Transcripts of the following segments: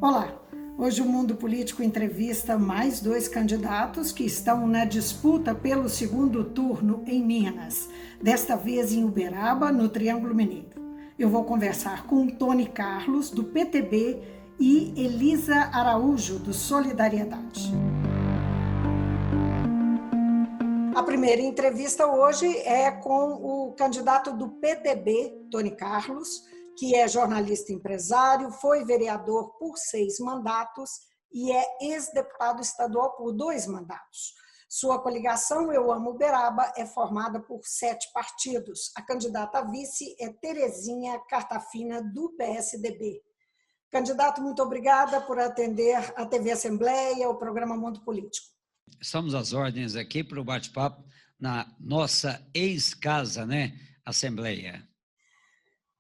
Olá! Hoje o Mundo Político entrevista mais 2 candidatos que estão na disputa pelo segundo turno em Minas, desta vez em Uberaba, no Triângulo Mineiro. Eu vou conversar com Tony Carlos, do PTB, e Elisa Araújo, do Solidariedade. A primeira entrevista hoje é com o candidato do PTB, Tony Carlos, que é jornalista empresário, foi vereador por 6 mandatos e é ex-deputado estadual por 2 mandatos. Sua coligação Eu Amo Uberaba é formada por 7 partidos. A candidata a vice é Terezinha Cartafina, do PSDB. Candidato, muito obrigada por atender a TV Assembleia, o programa Mundo Político. Estamos às ordens aqui para o bate-papo na nossa ex-casa, Assembleia.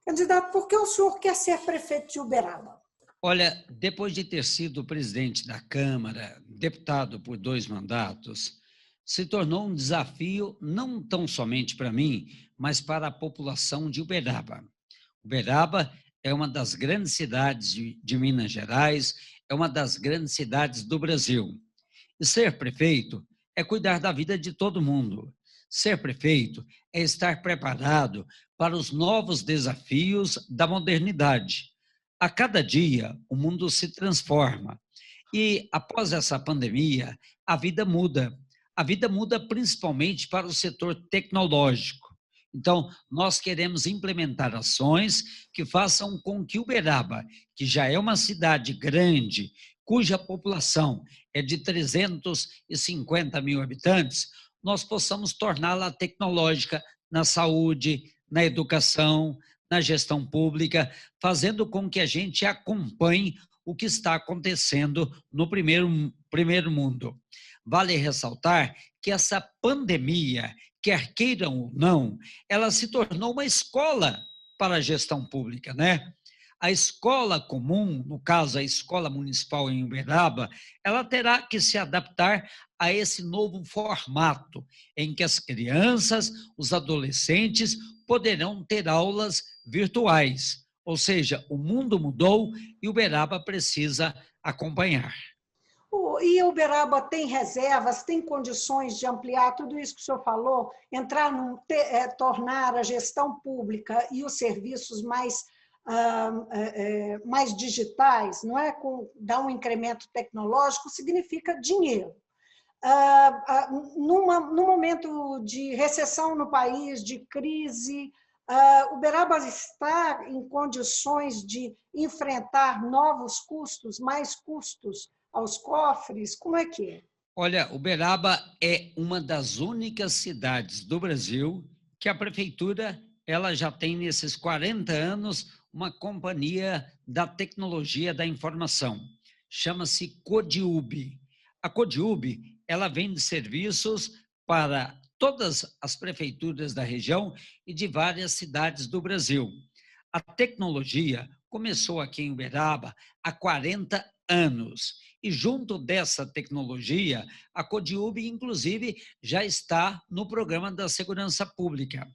Candidato, por que o senhor quer ser prefeito de Uberaba? Olha, depois de ter sido presidente da Câmara, deputado por 2 mandatos, se tornou um desafio não tão somente para mim, mas para a população de Uberaba. Uberaba é uma das grandes cidades de Minas Gerais, é uma das grandes cidades do Brasil. E ser prefeito é cuidar da vida de todo mundo. Ser prefeito é estar preparado para os novos desafios da modernidade. A cada dia, o mundo se transforma. E, após essa pandemia, a vida muda. A vida muda principalmente para o setor tecnológico. Então, nós queremos implementar ações que façam com que Uberaba, que já é uma cidade grande, cuja população é de 350 mil habitantes, nós possamos torná-la tecnológica na saúde, na educação, na gestão pública, fazendo com que a gente acompanhe o que está acontecendo no primeiro mundo. Vale ressaltar que essa pandemia, quer queiram ou não, ela se tornou uma escola para a gestão pública, A escola comum, no caso a escola municipal em Uberaba, ela terá que se adaptar a esse novo formato, em que as crianças, os adolescentes poderão ter aulas virtuais. Ou seja, o mundo mudou e Uberaba precisa acompanhar. E Uberaba tem reservas, tem condições de ampliar tudo isso que o senhor falou, tornar a gestão pública e os serviços mais digitais, não é? Dar um incremento tecnológico significa dinheiro. No momento de recessão no país, de crise, Uberaba está em condições de enfrentar novos custos, mais custos aos cofres? Como é que é? Olha, Uberaba é uma das únicas cidades do Brasil que a prefeitura ela já tem, nesses 40 anos, uma companhia da tecnologia da informação. Chama-se Codiub. A Codiub, ela vende serviços para todas as prefeituras da região e de várias cidades do Brasil. A tecnologia começou aqui em Uberaba há 40 anos. E junto dessa tecnologia, a Codiub, inclusive, já está no programa da segurança pública.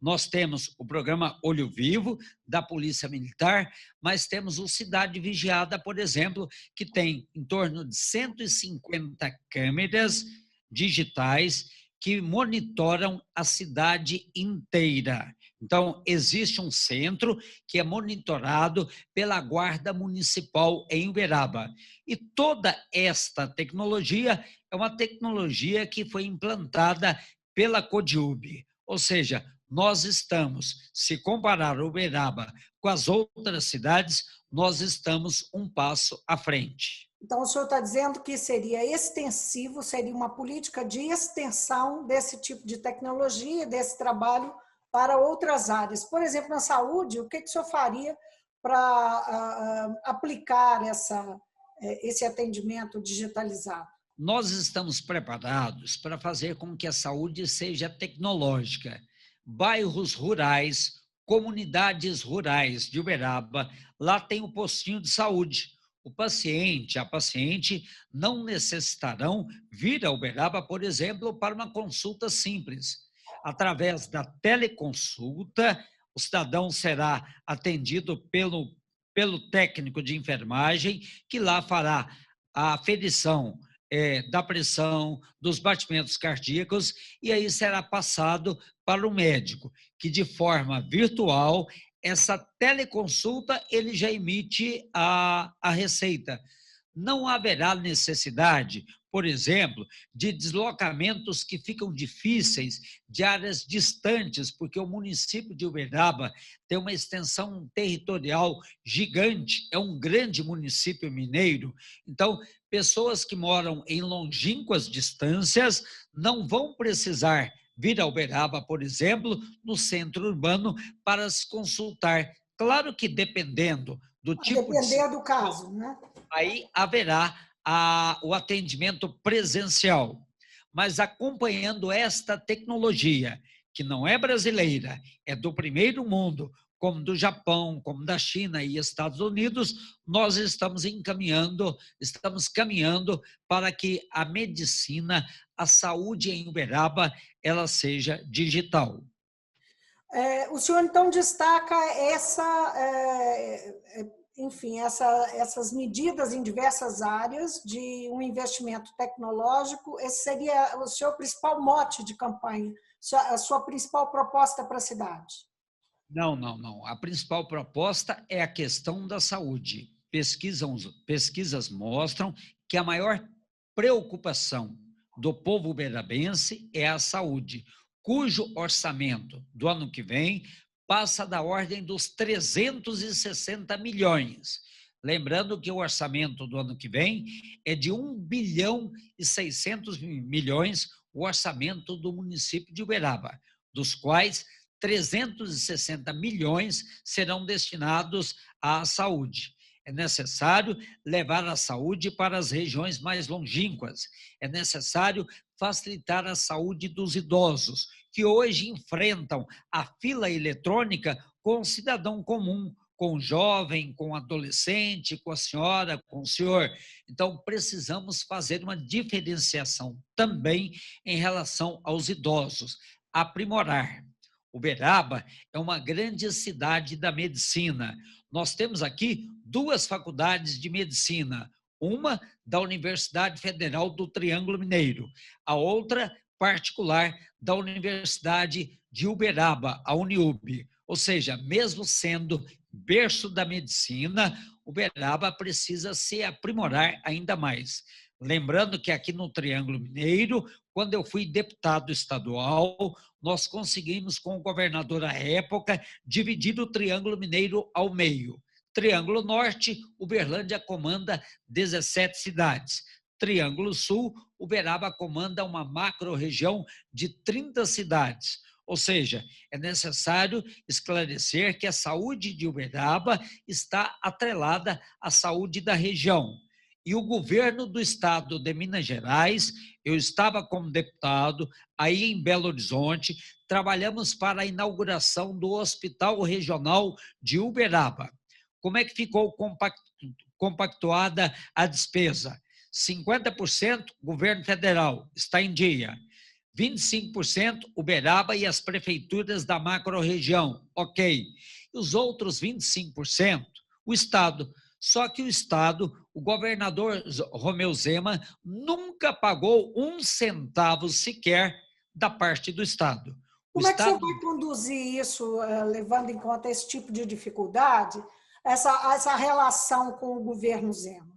Nós temos o programa Olho Vivo, da Polícia Militar, mas temos o Cidade Vigiada, por exemplo, que tem em torno de 150 câmeras digitais que monitoram a cidade inteira. Então, existe um centro que é monitorado pela Guarda Municipal em Uberaba. E toda esta tecnologia é uma tecnologia que foi implantada pela Codiub. Ou seja, nós estamos, se comparar Uberaba com as outras cidades, nós estamos um passo à frente. Então, o senhor está dizendo que seria extensivo, seria uma política de extensão desse tipo de tecnologia, desse trabalho para outras áreas. Por exemplo, na saúde, o que o senhor faria para aplicar esse atendimento digitalizado? Nós estamos preparados para fazer com que a saúde seja tecnológica. Bairros rurais, comunidades rurais de Uberaba, lá tem o postinho de saúde. O paciente, a paciente não necessitarão vir a Uberaba, por exemplo, para uma consulta simples. Através da teleconsulta, o cidadão será atendido pelo técnico de enfermagem, que lá fará a aferição da pressão, dos batimentos cardíacos, e aí será passado para o médico, que de forma virtual, essa teleconsulta, ele já emite a receita. Não haverá necessidade, por exemplo, de deslocamentos que ficam difíceis de áreas distantes, porque o município de Uberaba tem uma extensão territorial gigante, é um grande município mineiro. Então, pessoas que moram em longínquas distâncias não vão precisar vir a Uberaba, por exemplo, no centro urbano, para se consultar. Claro que dependendo do tipo de Depender do caso, né? Aí haverá o atendimento presencial. Mas acompanhando esta tecnologia, que não é brasileira, é do primeiro mundo, como do Japão, como da China e Estados Unidos, nós estamos caminhando para que a medicina, a saúde em Uberaba, ela seja digital. O senhor, então, destaca essas medidas em diversas áreas de um investimento tecnológico. Esse seria o seu principal mote de campanha, a sua principal proposta para a cidade? Não, não, não. A principal proposta é a questão da saúde. Pesquisas mostram que a maior preocupação do povo uberabense é a saúde, cujo orçamento do ano que vem passa da ordem dos 360 milhões. Lembrando que o orçamento do ano que vem é de 1 bilhão e 600 milhões, o orçamento do município de Uberaba, dos quais 360 milhões serão destinados à saúde. É necessário levar a saúde para as regiões mais longínquas. É necessário facilitar a saúde dos idosos, que hoje enfrentam a fila eletrônica com o cidadão comum, com o jovem, com o adolescente, com a senhora, com o senhor. Então, precisamos fazer uma diferenciação também em relação aos idosos, aprimorar. Uberaba é uma grande cidade da medicina. Nós temos aqui 2 faculdades de medicina, uma da Universidade Federal do Triângulo Mineiro, a outra particular da Universidade de Uberaba, a Uniub. Ou seja, mesmo sendo berço da medicina, Uberaba precisa se aprimorar ainda mais. Lembrando que aqui no Triângulo Mineiro, quando eu fui deputado estadual, nós conseguimos, com o governador à época, dividir o Triângulo Mineiro ao meio. Triângulo Norte, Uberlândia comanda 17 cidades. Triângulo Sul, Uberaba comanda uma macro-região de 30 cidades. Ou seja, é necessário esclarecer que a saúde de Uberaba está atrelada à saúde da região. E o governo do estado de Minas Gerais, eu estava como deputado, aí em Belo Horizonte, trabalhamos para a inauguração do Hospital Regional de Uberaba. Como é que ficou compactuada a despesa? 50% governo federal, está em dia. 25% Uberaba e as prefeituras da macro-região, ok. E os outros 25%, o Estado. Só que o Estado, o governador Romeu Zema, nunca pagou 1 centavo sequer da parte do Estado. Como é que você vai conduzir isso, levando em conta esse tipo de dificuldade, essa relação com o governo Zema?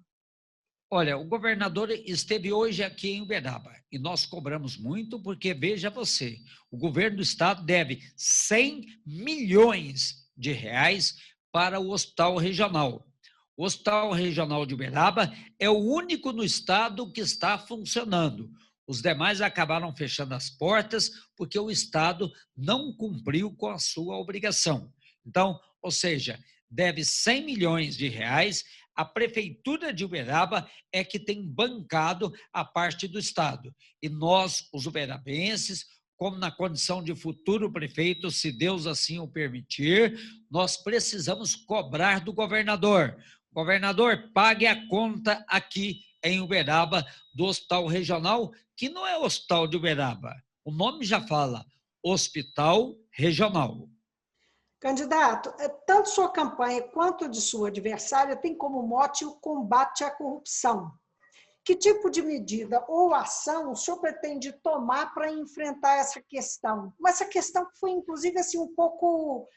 Olha, o governador esteve hoje aqui em Uberaba e nós cobramos muito porque, veja você, o governo do estado deve 100 milhões de reais para o hospital regional. O Hospital Regional de Uberaba é o único no estado que está funcionando. Os demais acabaram fechando as portas porque o estado não cumpriu com a sua obrigação. Então, ou seja, deve 100 milhões de reais. A prefeitura de Uberaba é que tem bancado a parte do estado. E nós, os uberabenses, como na condição de futuro prefeito, se Deus assim o permitir, nós precisamos cobrar do governador. Governador, pague a conta aqui em Uberaba do Hospital Regional, que não é Hospital de Uberaba. O nome já fala, Hospital Regional. Candidato, tanto sua campanha quanto de sua adversária tem como mote o combate à corrupção. Que tipo de medida ou ação o senhor pretende tomar para enfrentar essa questão? Essa questão que foi, inclusive, assim, um pouco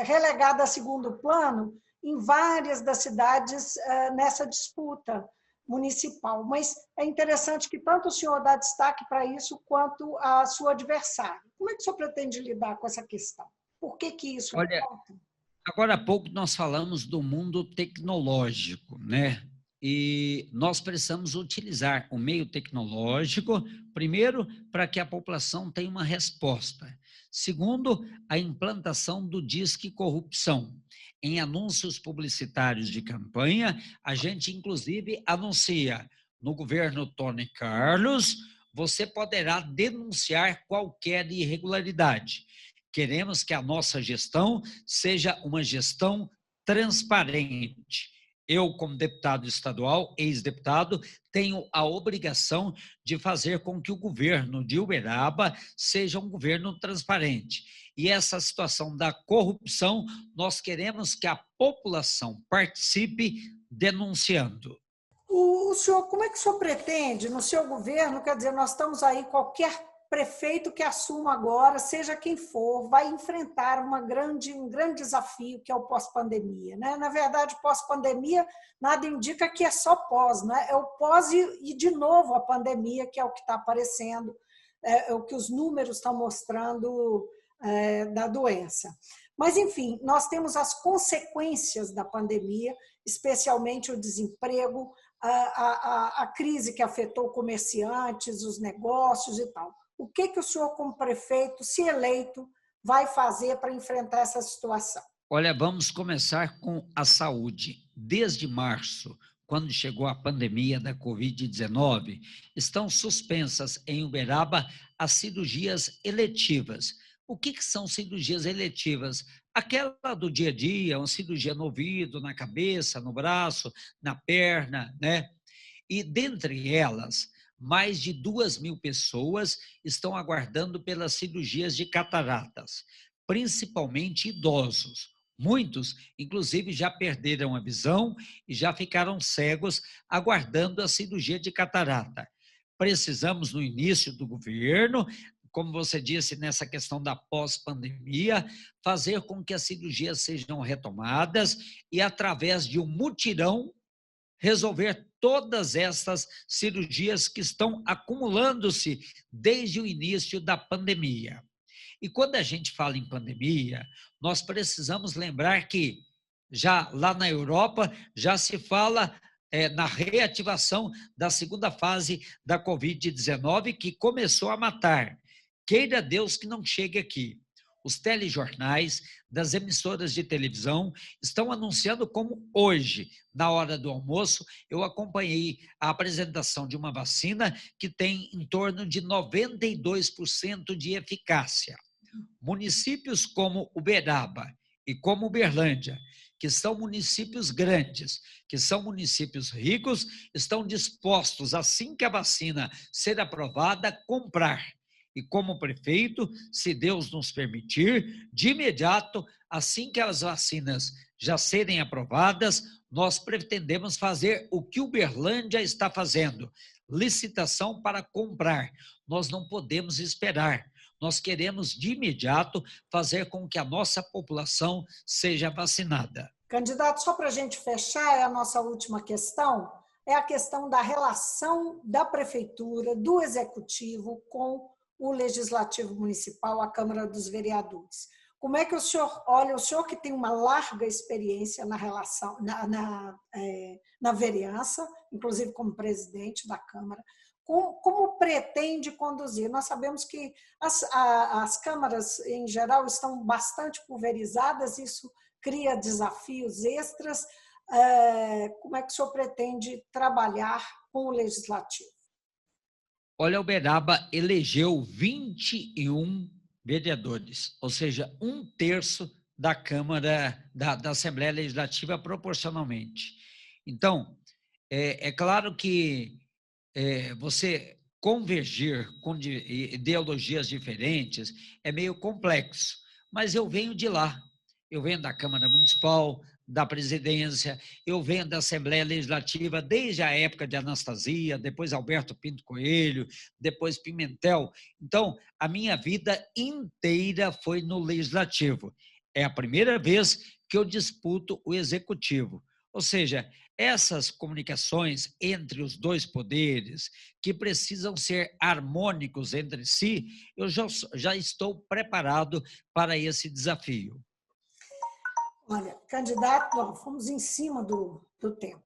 relegada a segundo plano em várias das cidades nessa disputa municipal. Mas é interessante que tanto o senhor dá destaque para isso quanto a sua adversária. Como é que o senhor pretende lidar com essa questão? Por que isso Olha, importa? agora há pouco nós falamos do mundo tecnológico, né? E nós precisamos utilizar o meio tecnológico, primeiro, para que a população tenha uma resposta. Segundo, a implantação do Disque Corrupção. Em anúncios publicitários de campanha, a gente, inclusive, anuncia no governo Tony Carlos, você poderá denunciar qualquer irregularidade. Queremos que a nossa gestão seja uma gestão transparente. Eu, como deputado estadual, ex-deputado, tenho a obrigação de fazer com que o governo de Uberaba seja um governo transparente. E essa situação da corrupção, nós queremos que a população participe denunciando. O senhor, como é que o senhor pretende, no seu governo, quer dizer, nós estamos aí, qualquer prefeito que assuma agora, seja quem for, vai enfrentar um grande desafio, que é o pós-pandemia, né? Na verdade, pós-pandemia, nada indica que é só pós, né? É o pós e de novo, a pandemia, que é o que está aparecendo, é o que os números estão mostrando da doença. Mas, enfim, nós temos as consequências da pandemia, especialmente o desemprego, a crise que afetou comerciantes, os negócios e tal. O que o senhor, como prefeito, se eleito, vai fazer para enfrentar essa situação? Olha, vamos começar com a saúde. Desde março, quando chegou a pandemia da Covid-19, estão suspensas em Uberaba as cirurgias eletivas. O que são cirurgias eletivas? Aquela do dia a dia, uma cirurgia no ouvido, na cabeça, no braço, na perna, né? E dentre elas, mais de 2.000 pessoas estão aguardando pelas cirurgias de cataratas, principalmente idosos. Muitos, inclusive, já perderam a visão e já ficaram cegos aguardando a cirurgia de catarata. Precisamos, no início do governo, como você disse, nessa questão da pós-pandemia, fazer com que as cirurgias sejam retomadas e, através de um mutirão, resolver todas essas cirurgias que estão acumulando-se desde o início da pandemia. E quando a gente fala em pandemia, nós precisamos lembrar que já lá na Europa já se fala na reativação da segunda fase da Covid-19, que começou a matar. Queira Deus que não chegue aqui. Os telejornais das emissoras de televisão estão anunciando como hoje, na hora do almoço, eu acompanhei a apresentação de uma vacina que tem em torno de 92% de eficácia. Municípios como Uberaba e como Uberlândia, que são municípios grandes, que são municípios ricos, estão dispostos, assim que a vacina ser aprovada, a comprar. E como prefeito, se Deus nos permitir, de imediato, assim que as vacinas já serem aprovadas, nós pretendemos fazer o que Uberlândia está fazendo, licitação para comprar. Nós não podemos esperar. Nós queremos, de imediato, fazer com que a nossa população seja vacinada. Candidato, só para a gente fechar, é a nossa última questão, é a questão da relação da prefeitura, do executivo com o Legislativo Municipal, a Câmara dos Vereadores. Como é que o senhor olha, o senhor que tem uma larga experiência na relação, na vereança, inclusive como presidente da Câmara, como pretende conduzir? Nós sabemos que as câmaras, em geral, estão bastante pulverizadas, isso cria desafios extras. Como é que o senhor pretende trabalhar com o Legislativo? Olha, Uberaba elegeu 21 vereadores, ou seja, 1/3 da Câmara, da Assembleia Legislativa proporcionalmente. Então, é claro que você convergir com ideologias diferentes é meio complexo, mas eu venho de lá. Eu venho da Câmara Municipal, da presidência, eu venho da Assembleia Legislativa desde a época de Anastasia, depois Alberto Pinto Coelho, depois Pimentel. Então, a minha vida inteira foi no Legislativo. É a primeira vez que eu disputo o Executivo. Ou seja, essas comunicações entre os dois poderes, que precisam ser harmônicos entre si, eu já estou preparado para esse desafio. Olha, candidato, ó, fomos em cima do tempo.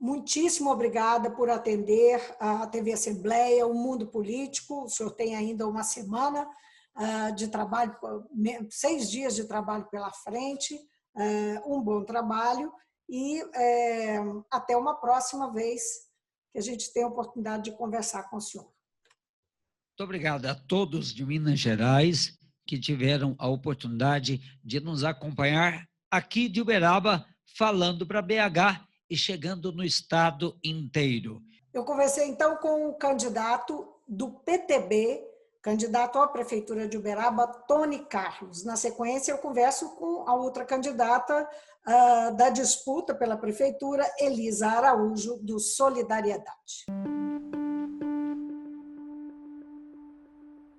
Muitíssimo obrigada por atender a TV Assembleia, o Mundo Político. O senhor tem ainda uma semana de trabalho, 6 dias de trabalho pela frente, um bom trabalho e até uma próxima vez que a gente tenha a oportunidade de conversar com o senhor. Muito obrigado a todos de Minas Gerais que tiveram a oportunidade de nos acompanhar aqui de Uberaba, falando para BH e chegando no estado inteiro. Eu conversei então com o candidato do PTB, candidato à Prefeitura de Uberaba, Tony Carlos. Na sequência, eu converso com a outra candidata da disputa pela Prefeitura, Elisa Araújo, do Solidariedade.